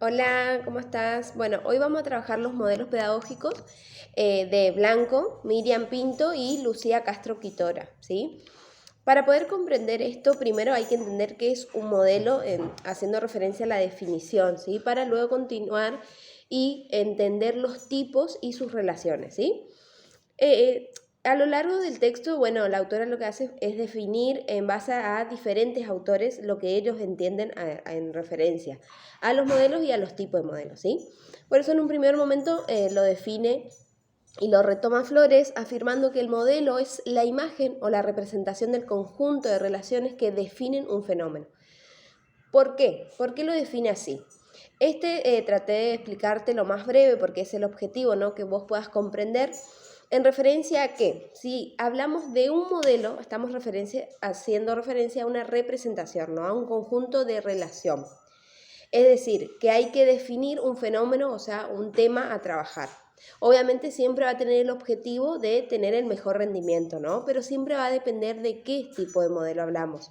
Hola, ¿cómo estás? Bueno, hoy vamos a trabajar los modelos pedagógicos de Blanco, Miriam Pinto y Lucía Castro Quitora, ¿sí? Para poder comprender esto, primero hay que entender qué es un modelo, haciendo referencia a la definición, ¿sí? Para luego continuar y entender los tipos y sus relaciones, ¿sí? A lo largo del texto, bueno, la autora lo que hace es definir en base a diferentes autores lo que ellos entienden en referencia a los modelos y a los tipos de modelos, ¿sí? Por eso en un primer momento lo define y lo retoma Flores afirmando que el modelo es la imagen o la representación del conjunto de relaciones que definen un fenómeno. ¿Por qué? ¿Por qué lo define así? Traté de explicarte lo más breve porque es el objetivo, ¿no? Que vos puedas comprender en referencia a que si hablamos de un modelo, estamos haciendo referencia a una representación, ¿no? A un conjunto de relación. Es decir, que hay que definir un fenómeno, o sea, un tema a trabajar. Obviamente siempre va a tener el objetivo de tener el mejor rendimiento, ¿no? Pero siempre va a depender de qué tipo de modelo hablamos.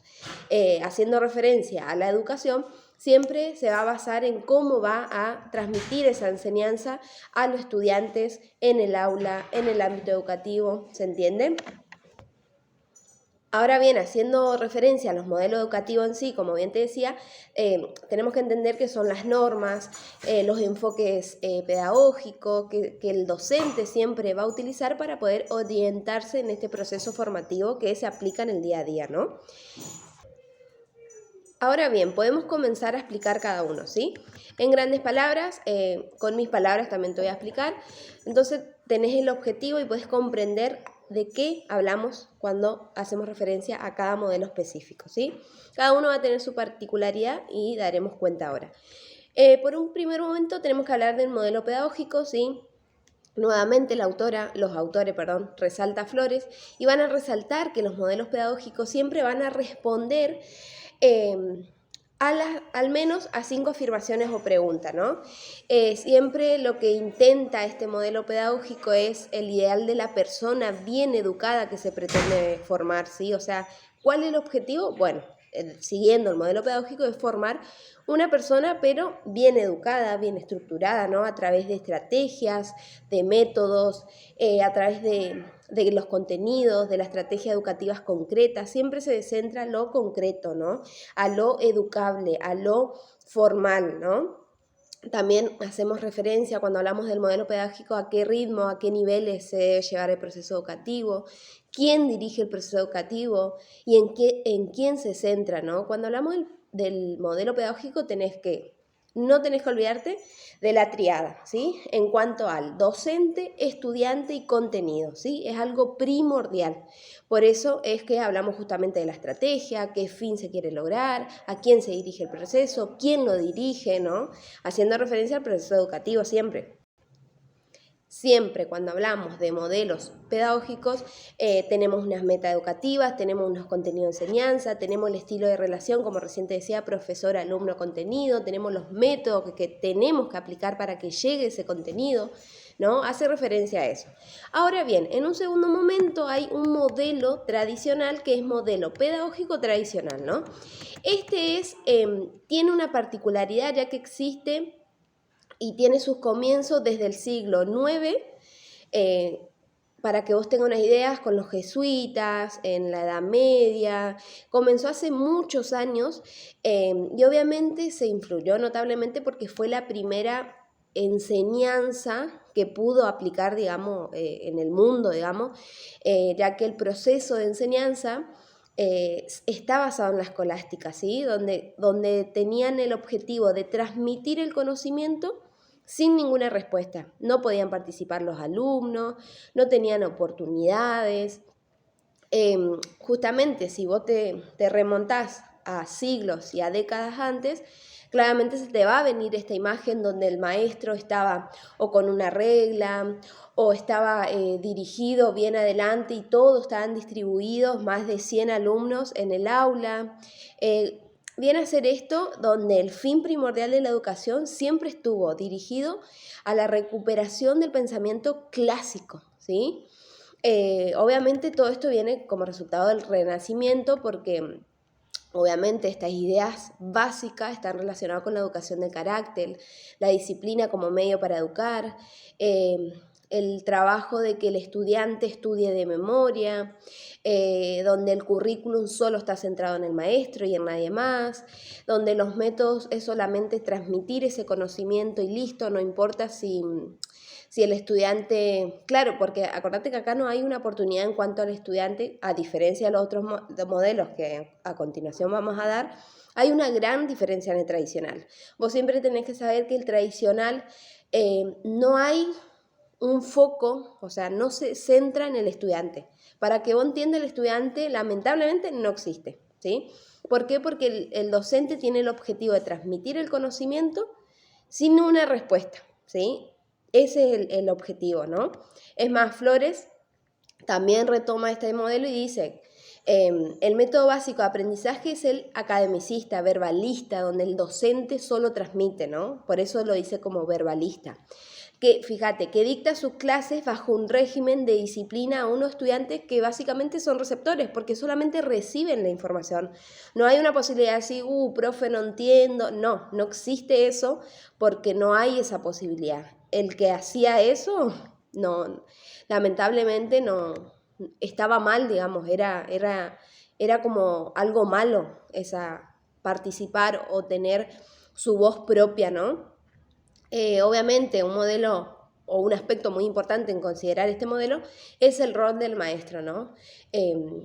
Haciendo referencia a la educación, siempre se va a basar en cómo va a transmitir esa enseñanza a los estudiantes en el aula, en el ámbito educativo, ¿se entiende? Ahora bien, haciendo referencia a los modelos educativos en sí, como bien te decía, tenemos que entender que son las normas, los enfoques pedagógicos que el docente siempre va a utilizar para poder orientarse en este proceso formativo que se aplica en el día a día, ¿no? Ahora bien, podemos comenzar a explicar cada uno, ¿sí? En grandes palabras, con mis palabras también te voy a explicar. Entonces, tenés el objetivo y puedes comprender de qué hablamos cuando hacemos referencia a cada modelo específico, ¿sí? Cada uno va a tener su particularidad y daremos cuenta ahora. Por un primer momento tenemos que hablar del modelo pedagógico, ¿sí? Nuevamente los autores, resalta Flores y van a resaltar que los modelos pedagógicos siempre van a responder eh, al menos a 5 afirmaciones o preguntas, ¿no? Siempre lo que intenta este modelo pedagógico es el ideal de la persona bien educada que se pretende formar, ¿sí? O sea, ¿cuál es el objetivo? Bueno, siguiendo el modelo pedagógico es formar una persona pero bien educada, bien estructurada, ¿no? A través de estrategias, de métodos, a través de los contenidos, de las estrategias educativas concretas, siempre se centra en lo concreto, ¿no? A lo educable, a lo formal, ¿no? También hacemos referencia cuando hablamos del modelo pedagógico a qué ritmo, a qué niveles se debe llevar el proceso educativo, quién dirige el proceso educativo y en quién se centra, ¿no? Cuando hablamos del modelo pedagógico no tenés que olvidarte de la triada, ¿sí? En cuanto al docente, estudiante y contenido, ¿sí? Es algo primordial. Por eso es que hablamos justamente de la estrategia, qué fin se quiere lograr, a quién se dirige el proceso, quién lo dirige, ¿no? Haciendo referencia al proceso educativo siempre. Siempre cuando hablamos de modelos pedagógicos tenemos unas metas educativas, tenemos unos contenidos de enseñanza, tenemos el estilo de relación, como recién te decía, profesor-alumno-contenido, tenemos los métodos que tenemos que aplicar para que llegue ese contenido, ¿no? Hace referencia a eso. Ahora bien, en un segundo momento hay un modelo tradicional que es modelo pedagógico tradicional, ¿no? Tiene una particularidad ya que existe y tiene sus comienzos desde el siglo IX, para que vos tengas unas ideas, con los jesuitas, en la Edad Media, comenzó hace muchos años y obviamente se influyó notablemente porque fue la primera enseñanza que pudo aplicar, digamos, en el mundo, digamos, ya que el proceso de enseñanza está basado en la escolástica, ¿sí? Donde tenían el objetivo de transmitir el conocimiento sin ninguna respuesta. No podían participar los alumnos, no tenían oportunidades. Justamente si vos te remontás a siglos y a décadas antes, claramente se te va a venir esta imagen donde el maestro estaba o con una regla o estaba dirigido bien adelante y todos estaban distribuidos, más de 100 alumnos en el aula. Viene a ser esto donde el fin primordial de la educación siempre estuvo dirigido a la recuperación del pensamiento clásico, ¿sí? Obviamente todo esto viene como resultado del Renacimiento porque Obviamente estas ideas básicas están relacionadas con la educación de carácter, la disciplina como medio para educar, el trabajo de que el estudiante estudie de memoria, donde el currículum solo está centrado en el maestro y en nadie más, donde los métodos es solamente transmitir ese conocimiento y listo, no importa si el estudiante, claro, porque acordate que acá no hay una oportunidad en cuanto al estudiante, a diferencia de los otros modelos que a continuación vamos a dar, hay una gran diferencia en el tradicional. Vos siempre tenés que saber que el tradicional no hay un foco, o sea, no se centra en el estudiante. Para que vos entiendas, el estudiante lamentablemente no existe, ¿sí? ¿Por qué? Porque el docente tiene el objetivo de transmitir el conocimiento sin una respuesta, ¿sí? Ese es el objetivo, ¿no? Es más, Flores también retoma este modelo y dice, el método básico de aprendizaje es el academicista, verbalista, donde el docente solo transmite, ¿no? Por eso lo dice como verbalista. Que, fíjate, que dicta sus clases bajo un régimen de disciplina a unos estudiantes que básicamente son receptores, porque solamente reciben la información. No hay una posibilidad de decir, profe, no entiendo. No existe eso porque no hay esa posibilidad. El que hacía eso, no, lamentablemente no, estaba mal, digamos, era como algo malo esa participar o tener su voz propia, ¿no? Obviamente un modelo o un aspecto muy importante en considerar este modelo es el rol del maestro, ¿no?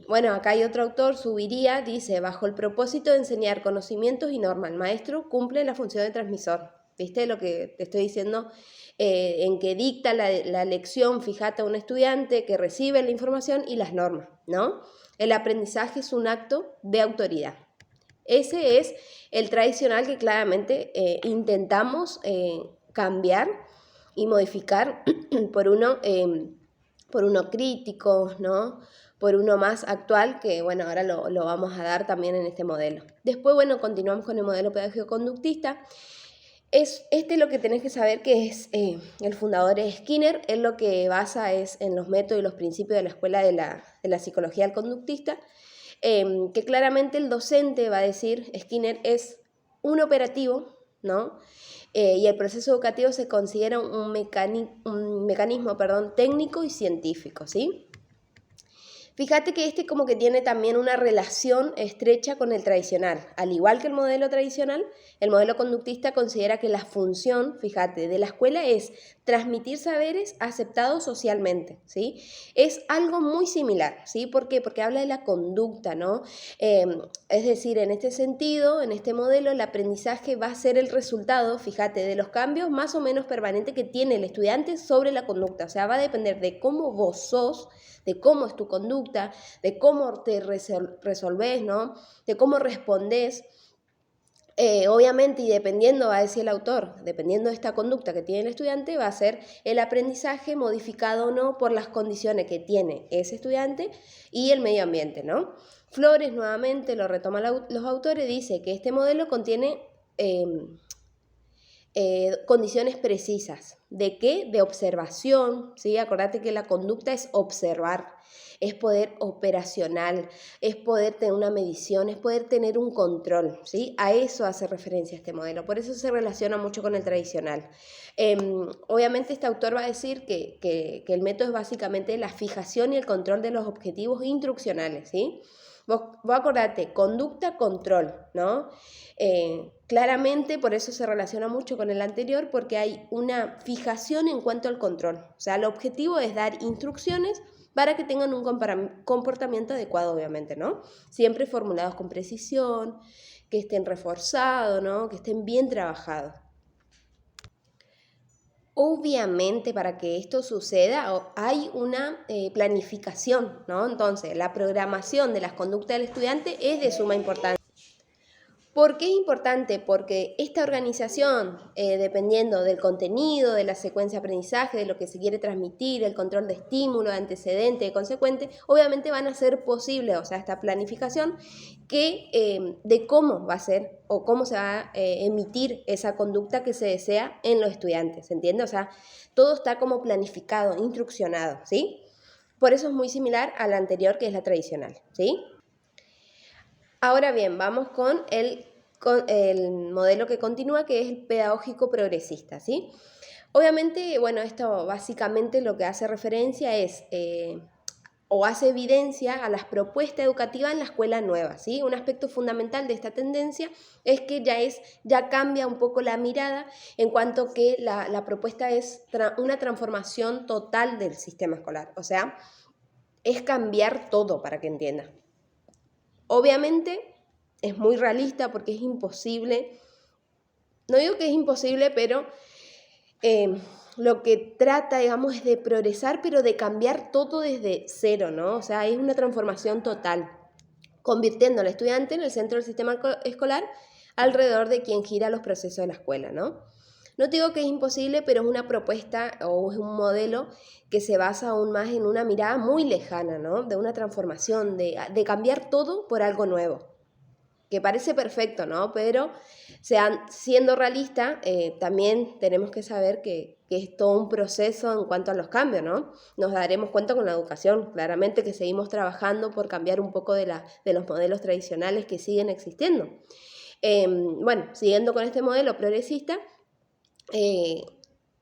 Bueno, acá hay otro autor, Subiría, dice, bajo el propósito de enseñar conocimientos y normas, el maestro cumple la función de transmisor. ¿Viste lo que te estoy diciendo? En que dicta la lección, fíjate, a un estudiante que recibe la información y las normas, ¿no? El aprendizaje es un acto de autoridad. Ese es el tradicional que claramente intentamos cambiar y modificar por uno crítico, ¿no? Por uno más actual, que bueno, ahora lo vamos a dar también en este modelo. Después, bueno, continuamos con el modelo pedagógico conductista. Lo que tenés que saber que es el fundador es Skinner, él lo que basa es en los métodos y los principios de la escuela de la psicología del conductista, que claramente el docente va a decir, Skinner, es un operativo, ¿no? Y el proceso educativo se considera un mecanismo técnico y científico, ¿sí? Fíjate que este como que tiene también una relación estrecha con el tradicional. Al igual que el modelo tradicional, el modelo conductista considera que la función, fíjate, de la escuela es transmitir saberes aceptados socialmente, ¿sí? Es algo muy similar, ¿sí? ¿Por qué? Porque habla de la conducta, ¿no? Es decir, en este sentido, en este modelo, el aprendizaje va a ser el resultado, fíjate, de los cambios más o menos permanentes que tiene el estudiante sobre la conducta. O sea, va a depender de cómo vos sos, de cómo es tu conducta, de cómo te resolvés, ¿no? De cómo respondés. Obviamente, y dependiendo, va a decir el autor, dependiendo de esta conducta que tiene el estudiante, va a ser el aprendizaje modificado o no por las condiciones que tiene ese estudiante y el medio ambiente, ¿no? Flores, nuevamente, lo retoman los autores, dice que este modelo contiene condiciones precisas. ¿De qué? De observación, ¿sí? Acordate que la conducta es observar, es poder operacional, es poder tener una medición, es poder tener un control, ¿sí? A eso hace referencia este modelo, por eso se relaciona mucho con el tradicional. Obviamente este autor va a decir que el método es básicamente la fijación y el control de los objetivos instruccionales, ¿sí? Vos acordate, conducta, control, ¿no? Claramente por eso se relaciona mucho con el anterior, porque hay una fijación en cuanto al control. O sea, el objetivo es dar instrucciones para que tengan un comportamiento adecuado, obviamente, ¿no? Siempre formulados con precisión, que estén reforzados, ¿no? Que estén bien trabajados. Obviamente, para que esto suceda hay una planificación, ¿no? Entonces, la programación de las conductas del estudiante es de suma importancia. ¿Por qué es importante? Porque esta organización, dependiendo del contenido, de la secuencia de aprendizaje, de lo que se quiere transmitir, el control de estímulo, de antecedente, de consecuente, obviamente van a ser posibles, o sea, esta planificación de cómo va a ser o cómo se va a emitir esa conducta que se desea en los estudiantes, ¿se entiende? O sea, todo está como planificado, instruccionado, ¿sí? Por eso es muy similar a la anterior, que es la tradicional, ¿sí? Ahora bien, vamos con el modelo que continúa, que es el pedagógico progresista, ¿sí? Obviamente, bueno, esto básicamente lo que hace referencia es, o hace evidencia a las propuestas educativas en la escuela nueva, ¿sí? Un aspecto fundamental de esta tendencia es que ya cambia un poco la mirada en cuanto que la propuesta es una transformación total del sistema escolar, o sea, es cambiar todo para que entiendan. Obviamente es muy realista porque es imposible, no digo que es imposible, pero lo que trata, digamos, es de progresar, pero de cambiar todo desde cero, ¿no? O sea, es una transformación total, convirtiendo al estudiante en el centro del sistema escolar alrededor de quien gira los procesos de la escuela, ¿no? No te digo que es imposible, pero es una propuesta o es un modelo que se basa aún más en una mirada muy lejana, ¿no? De una transformación, de cambiar todo por algo nuevo, que parece perfecto, ¿no? Pero siendo realista, también tenemos que saber que es todo un proceso en cuanto a los cambios, ¿no? Nos daremos cuenta con la educación, claramente que seguimos trabajando por cambiar un poco de los modelos tradicionales que siguen existiendo. Bueno, siguiendo con este modelo progresista,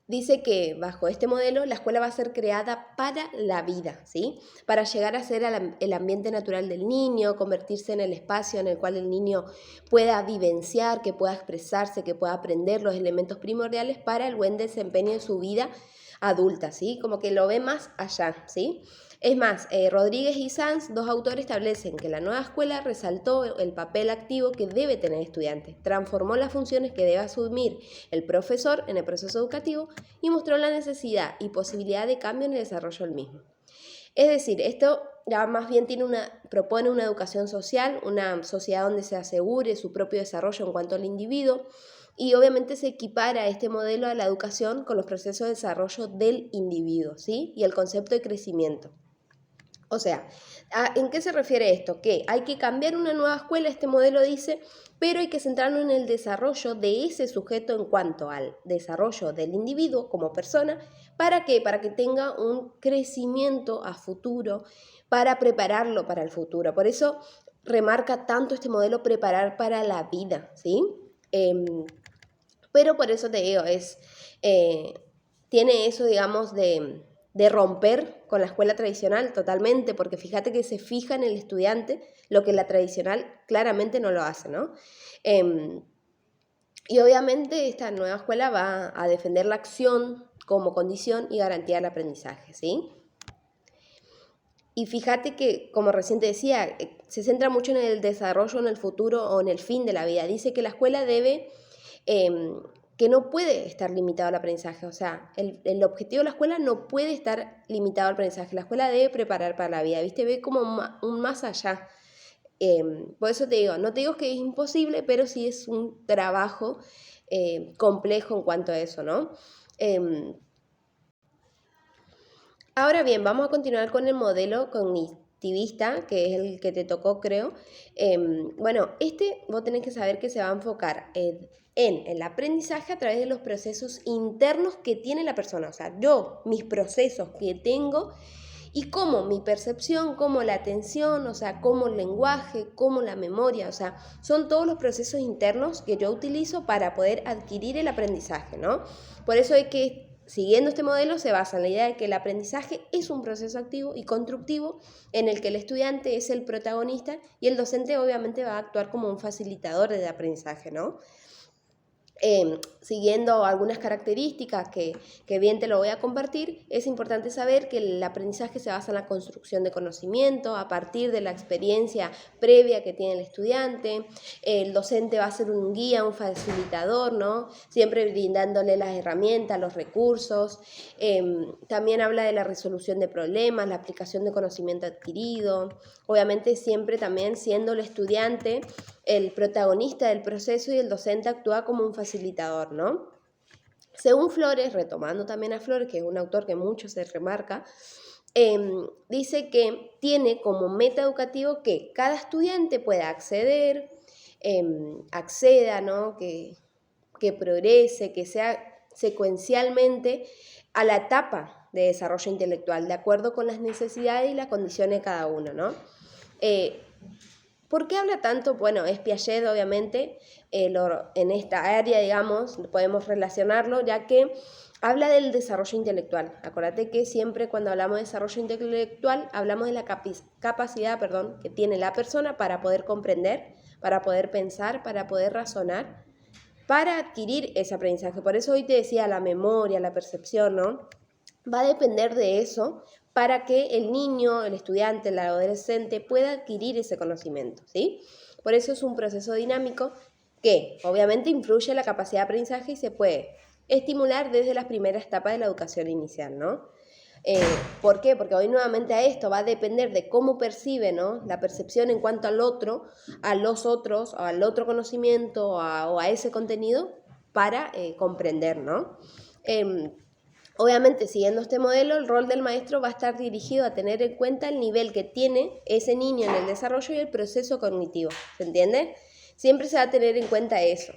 dice que bajo este modelo la escuela va a ser creada para la vida, ¿sí? Para llegar a ser el ambiente natural del niño, convertirse en el espacio en el cual el niño pueda vivenciar, que pueda expresarse, que pueda aprender los elementos primordiales para el buen desempeño de su vida adulta, ¿sí? Como que lo ve más allá, ¿sí? Es más, Rodríguez y Sanz, dos autores, establecen que la nueva escuela resaltó el papel activo que debe tener el estudiante, transformó las funciones que debe asumir el profesor en el proceso educativo y mostró la necesidad y posibilidad de cambio en el desarrollo del mismo. Es decir, esto ya más bien propone una educación social, una sociedad donde se asegure su propio desarrollo en cuanto al individuo, y obviamente se equipara este modelo a la educación con los procesos de desarrollo del individuo, ¿sí? Y el concepto de crecimiento. O sea, ¿en qué se refiere esto? Que hay que cambiar una nueva escuela, este modelo dice, pero hay que centrarnos en el desarrollo de ese sujeto en cuanto al desarrollo del individuo como persona. ¿Para qué? Para que tenga un crecimiento a futuro, para prepararlo para el futuro. Por eso remarca tanto este modelo preparar para la vida, ¿sí? Pero por eso te digo, tiene eso, digamos, de romper con la escuela tradicional totalmente, porque fíjate que se fija en el estudiante, lo que la tradicional claramente no lo hace, ¿no? Y obviamente esta nueva escuela va a defender la acción como condición y garantía del aprendizaje, ¿sí? Y fíjate que, como recién te decía, se centra mucho en el desarrollo, en el futuro o en el fin de la vida. Dice que la escuela que no puede estar limitado al aprendizaje. O sea, el objetivo de la escuela no puede estar limitado al aprendizaje. La escuela debe preparar para la vida, ¿viste? Ve como un más allá. Por eso te digo, no te digo que es imposible, pero sí es un trabajo complejo en cuanto a eso, ¿no? Ahora bien, vamos a continuar con el modelo cognitivista, que es el que te tocó, creo. Bueno, vos tenés que saber que se va a enfocar en el aprendizaje a través de los procesos internos que tiene la persona. O sea, mis procesos que tengo y cómo mi percepción, cómo la atención, o sea, cómo el lenguaje, cómo la memoria, o sea, son todos los procesos internos que yo utilizo para poder adquirir el aprendizaje, ¿no? Por eso hay que siguiendo este modelo se basa en la idea de que el aprendizaje es un proceso activo y constructivo en el que el estudiante es el protagonista y el docente obviamente va a actuar como un facilitador del aprendizaje, ¿no? Siguiendo algunas características que bien te lo voy a compartir, es importante saber que el aprendizaje se basa en la construcción de conocimiento a partir de la experiencia previa que tiene el estudiante. El docente va a ser un guía, un facilitador, ¿no? Siempre brindándole las herramientas, los recursos. También habla de la resolución de problemas, la aplicación de conocimiento adquirido. Obviamente siempre también siendo el estudiante el protagonista del proceso y el docente actúa como un facilitador, ¿no? Según Flores, retomando también a Flores, que es un autor que mucho se remarca, dice que tiene como meta educativo que cada estudiante pueda acceda, ¿no? Que progrese, que sea secuencialmente a la etapa de desarrollo intelectual, de acuerdo con las necesidades y las condiciones de cada uno, ¿no? ¿Por qué habla tanto? Bueno, es Piaget, obviamente, en esta área, digamos, podemos relacionarlo, ya que habla del desarrollo intelectual. Acuérdate que siempre cuando hablamos de desarrollo intelectual, hablamos de la capacidad, que tiene la persona para poder comprender, para poder pensar, para poder razonar, para adquirir ese aprendizaje. Por eso hoy te decía la memoria, la percepción, ¿no? Va a depender de eso para que el niño, el estudiante, el adolescente pueda adquirir ese conocimiento, ¿sí? Por eso es un proceso dinámico que obviamente influye en la capacidad de aprendizaje y se puede estimular desde las primeras etapas de la educación inicial, ¿no? ¿Por qué? Porque hoy nuevamente a esto va a depender de cómo percibe, ¿no?, la percepción en cuanto al otro, a los otros, al otro conocimiento o a ese contenido para comprender, ¿no? Obviamente, siguiendo este modelo, el rol del maestro va a estar dirigido a tener en cuenta el nivel que tiene ese niño en el desarrollo y el proceso cognitivo, ¿se entiende? Siempre se va a tener en cuenta eso.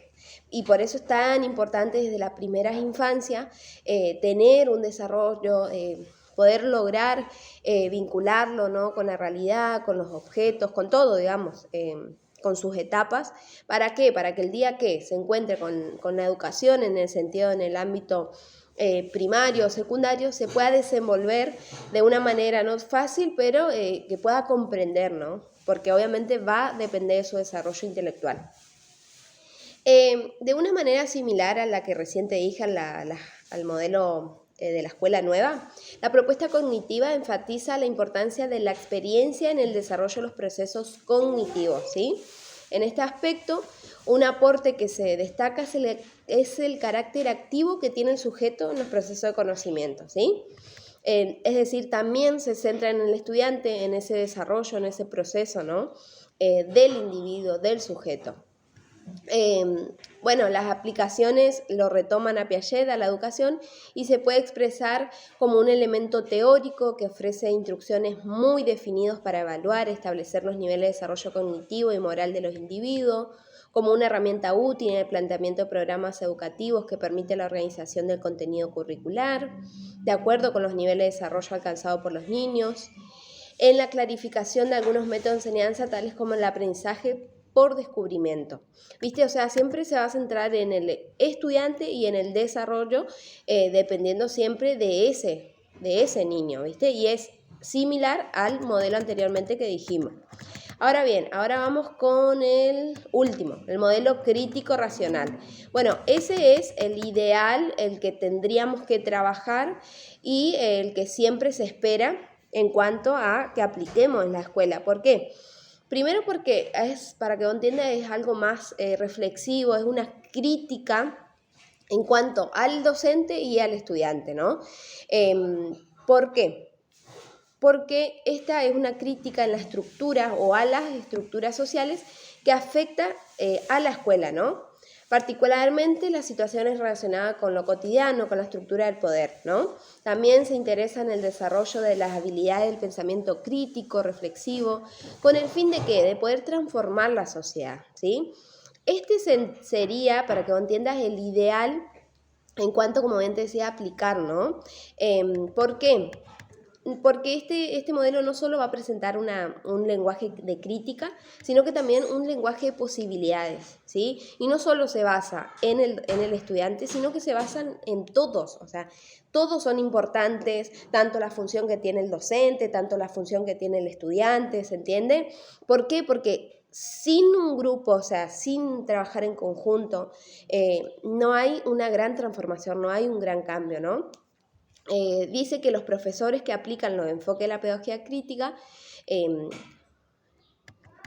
Y por eso es tan importante desde las primeras infancias tener un desarrollo, poder lograr vincularlo, ¿no?, con la realidad, con los objetos, con todo, digamos, con sus etapas. ¿Para qué? Para que el día que se encuentre con la educación en el sentido, en el ámbito primario o secundario, se pueda desenvolver de una manera no fácil, pero que pueda comprender, ¿no? Porque obviamente va a depender de su desarrollo intelectual. De una manera similar a la que recién te dije al modelo de la escuela nueva, la propuesta cognitiva enfatiza la importancia de la experiencia en el desarrollo de los procesos cognitivos, ¿sí? En este aspecto, un aporte que se destaca es el carácter activo que tiene el sujeto en los procesos de conocimiento, ¿sí? Es decir, también se centra en el estudiante, en ese desarrollo, en ese proceso, ¿no?, del individuo, del sujeto. Bueno, las aplicaciones lo retoman a Piaget, a la educación, y se puede expresar como un elemento teórico que ofrece instrucciones muy definidas para evaluar, establecer los niveles de desarrollo cognitivo y moral de los individuos, como una herramienta útil en el planteamiento de programas educativos que permite la organización del contenido curricular, de acuerdo con los niveles de desarrollo alcanzados por los niños, en la clarificación de algunos métodos de enseñanza, tales como el aprendizaje por descubrimiento, ¿viste? O sea, siempre se va a centrar en el estudiante y en el desarrollo, dependiendo siempre de ese niño, ¿viste? Y es similar al modelo anteriormente que dijimos. Ahora bien, ahora vamos con el último, el modelo crítico-racional. Bueno, ese es el ideal, el que tendríamos que trabajar y el que siempre se espera en cuanto a que apliquemos en la escuela. ¿Por qué? Primero porque para que vos entiendas, es algo más reflexivo, es una crítica en cuanto al docente y al estudiante, ¿no? ¿Por qué? Porque esta es una crítica en la estructura o a las estructuras sociales que afecta a la escuela, ¿no? Particularmente las situaciones relacionadas con lo cotidiano, con la estructura del poder, ¿no? También se interesa en el desarrollo de las habilidades del pensamiento crítico, reflexivo, con el fin de ¿qué? De poder transformar la sociedad, ¿sí? Este sería, para que vos entiendas, el ideal en cuanto, como bien te decía, aplicar, ¿no? ¿Por qué? Porque este modelo no solo va a presentar un lenguaje de crítica, sino que también un lenguaje de posibilidades, ¿sí? Y no solo se basa en el estudiante, sino que se basan en todos, o sea, todos son importantes, tanto la función que tiene el docente, tanto la función que tiene el estudiante, ¿se entiende? ¿Por qué? Porque sin un grupo, o sea, sin trabajar en conjunto, no hay una gran transformación, no hay un gran cambio, ¿no? Dice que los profesores que aplican los enfoques de la pedagogía crítica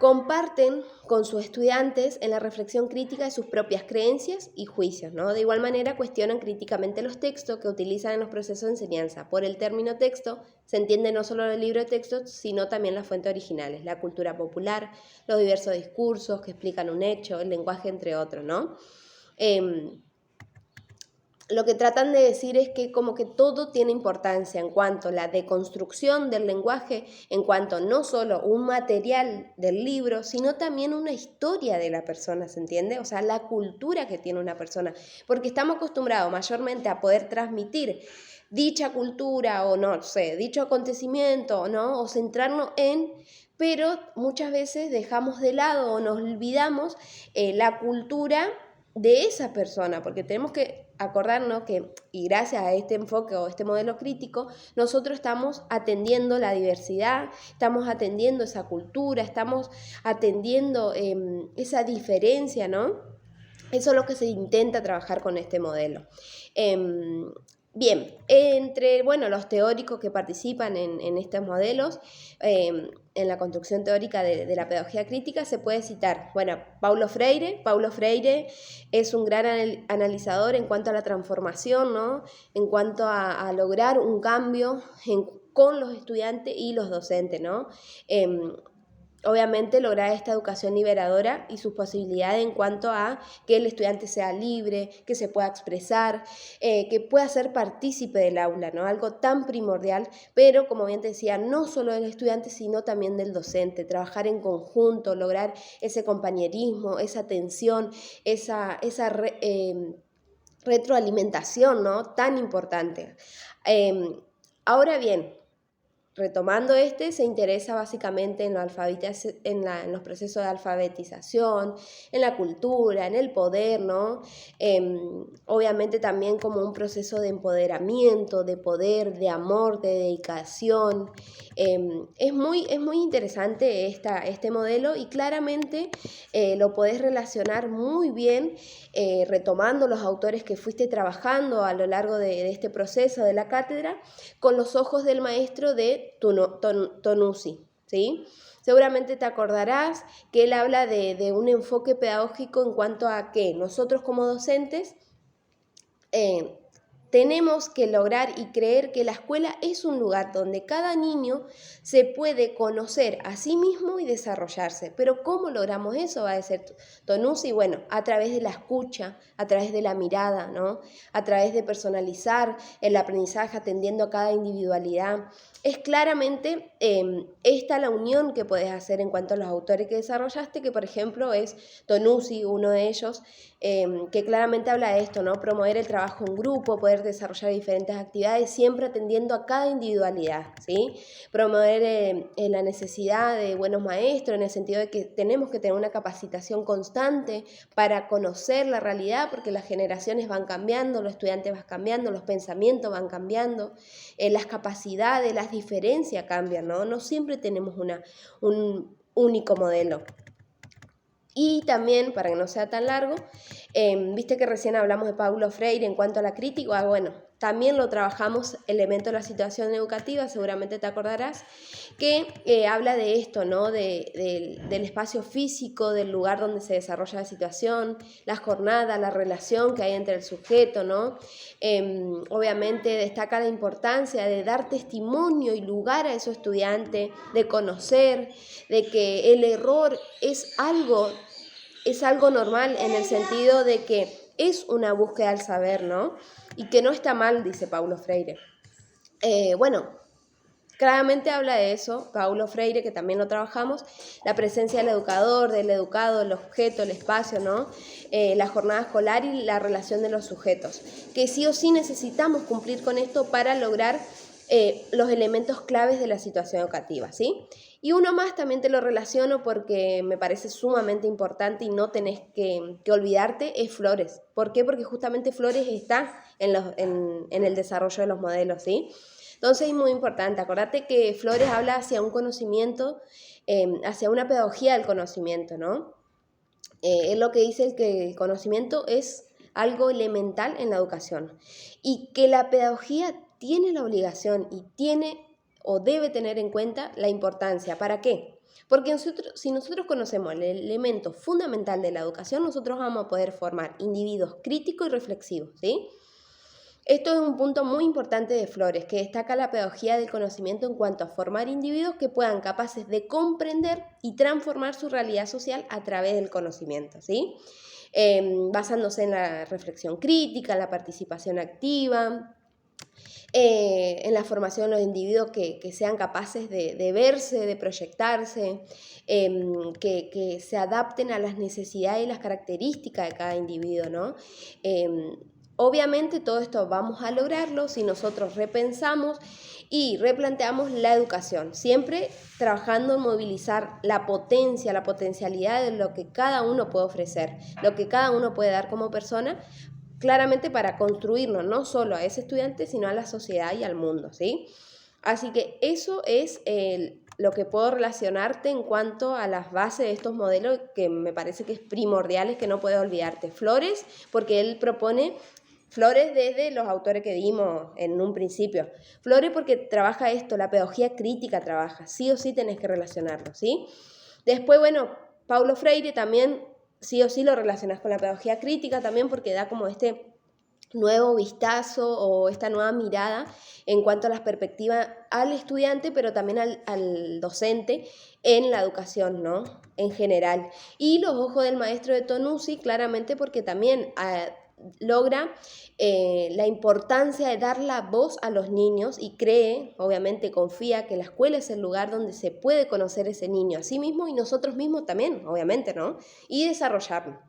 comparten con sus estudiantes en la reflexión crítica de sus propias creencias y juicios, ¿no? De igual manera cuestionan críticamente los textos que utilizan en los procesos de enseñanza. Por el término texto se entiende no solo el libro de textos, sino también las fuentes originales, la cultura popular, los diversos discursos que explican un hecho, el lenguaje, entre otros, ¿no? Lo que tratan de decir es que como que todo tiene importancia en cuanto a la deconstrucción del lenguaje, en cuanto no solo un material del libro, sino también una historia de la persona, ¿se entiende? O sea, la cultura que tiene una persona, porque estamos acostumbrados mayormente a poder transmitir dicha cultura o no sé, dicho acontecimiento, ¿no? O centrarnos en pero muchas veces dejamos de lado o nos olvidamos la cultura de esa persona, porque tenemos que acordarnos que, y gracias a este enfoque o este modelo crítico, nosotros estamos atendiendo la diversidad, estamos atendiendo esa cultura, estamos atendiendo esa diferencia, ¿no? Eso es lo que se intenta trabajar con este modelo. Bien, entre los teóricos que participan en estos modelos, en la construcción teórica de la pedagogía crítica, se puede citar, Paulo Freire. Paulo Freire es un gran analizador en cuanto a la transformación, ¿no? En cuanto a lograr un cambio con los estudiantes y los docentes, ¿no? Obviamente lograr esta educación liberadora y sus posibilidades en cuanto a que el estudiante sea libre, que se pueda expresar, que pueda ser partícipe del aula, ¿no? Algo tan primordial, pero como bien te decía, no solo del estudiante, sino también del docente, trabajar en conjunto, lograr ese compañerismo, esa atención, esa retroalimentación, ¿no? Tan importante. Ahora bien, retomando se interesa básicamente en los procesos de alfabetización, en la cultura, en el poder, ¿no? Obviamente también como un proceso de empoderamiento, de poder, de amor, de dedicación. Es muy interesante este modelo y claramente lo podés relacionar muy bien retomando los autores que fuiste trabajando a lo largo de este proceso de la cátedra con los ojos del maestro de Tonucci, ¿sí? Seguramente te acordarás que él habla de un enfoque pedagógico en cuanto a que nosotros como docentes tenemos que lograr y creer que la escuela es un lugar donde cada niño se puede conocer a sí mismo y desarrollarse. Pero ¿cómo logramos eso? Va a decir Tonucci, a través de la escucha, a través de la mirada, ¿no? A través de personalizar el aprendizaje atendiendo a cada individualidad. Es claramente esta la unión que puedes hacer en cuanto a los autores que desarrollaste, que por ejemplo es Tonucci, uno de ellos, que claramente habla de esto, ¿no? Promover el trabajo en grupo, poder desarrollar diferentes actividades, siempre atendiendo a cada individualidad, ¿sí? Promover la necesidad de buenos maestros, en el sentido de que tenemos que tener una capacitación constante para conocer la realidad, porque las generaciones van cambiando, los estudiantes van cambiando, los pensamientos van cambiando, las capacidades, las diferencias cambian, ¿no? No siempre tenemos un único modelo. Y también, para que no sea tan largo, viste que recién hablamos de Paulo Freire en cuanto a la crítica, también lo trabajamos, elemento de la situación educativa, seguramente te acordarás, que habla de esto, ¿no? Del espacio físico, del lugar donde se desarrolla la situación, las jornadas, la relación que hay entre el sujeto, ¿no? Obviamente destaca la importancia de dar testimonio y lugar a esos estudiantes, de conocer, de que el error es algo normal en el sentido de que es una búsqueda del saber, ¿no? Y que no está mal, dice Paulo Freire. Claramente habla de eso, Paulo Freire, que también lo trabajamos, la presencia del educador, del educado, el objeto, el espacio, ¿no? La jornada escolar y la relación de los sujetos, que sí o sí necesitamos cumplir con esto para lograr los elementos claves de la situación educativa, ¿sí? Y uno más también te lo relaciono porque me parece sumamente importante y no tenés que olvidarte, es Flores. ¿Por qué? Porque justamente Flores está en el desarrollo de los modelos, ¿sí? Entonces es muy importante, acordate que Flores habla hacia un conocimiento, hacia una pedagogía del conocimiento, ¿no? Es lo que dice que el conocimiento es algo elemental en la educación y que la pedagogía tiene la obligación y tiene o debe tener en cuenta la importancia. ¿Para qué? Porque si nosotros conocemos el elemento fundamental de la educación, nosotros vamos a poder formar individuos críticos y reflexivos, ¿sí? Esto es un punto muy importante de Flores, que destaca la pedagogía del conocimiento en cuanto a formar individuos que puedan capaces de comprender y transformar su realidad social a través del conocimiento, ¿sí? Basándose en la reflexión crítica, la participación activa, en la formación de los individuos que sean capaces de verse, de proyectarse, que se adapten a las necesidades y las características de cada individuo, ¿no? Obviamente todo esto vamos a lograrlo si nosotros repensamos y replanteamos la educación, siempre trabajando en movilizar la potencia, la potencialidad de lo que cada uno puede ofrecer, lo que cada uno puede dar como persona, claramente para construirnos no solo a ese estudiante, sino a la sociedad y al mundo, ¿sí? Así que eso es lo que puedo relacionarte en cuanto a las bases de estos modelos, que me parece que es primordial, es que no puedes olvidarte. Flores, porque él propone Flores desde los autores que dimos en un principio. Flores porque trabaja esto, la pedagogía crítica trabaja, sí o sí tenés que relacionarlo, ¿sí? Después, bueno, Paulo Freire también, sí o sí lo relacionas con la pedagogía crítica también porque da como este nuevo vistazo o esta nueva mirada en cuanto a las perspectivas al estudiante, pero también al docente en la educación, ¿no? En general. Y los ojos del maestro de Tonucci, claramente porque también logra la importancia de dar la voz a los niños y cree, obviamente confía que la escuela es el lugar donde se puede conocer ese niño a sí mismo y nosotros mismos también, obviamente, ¿no? Y desarrollarlo.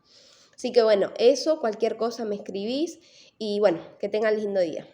Así que bueno, eso, cualquier cosa me escribís y bueno, que tengan lindo día.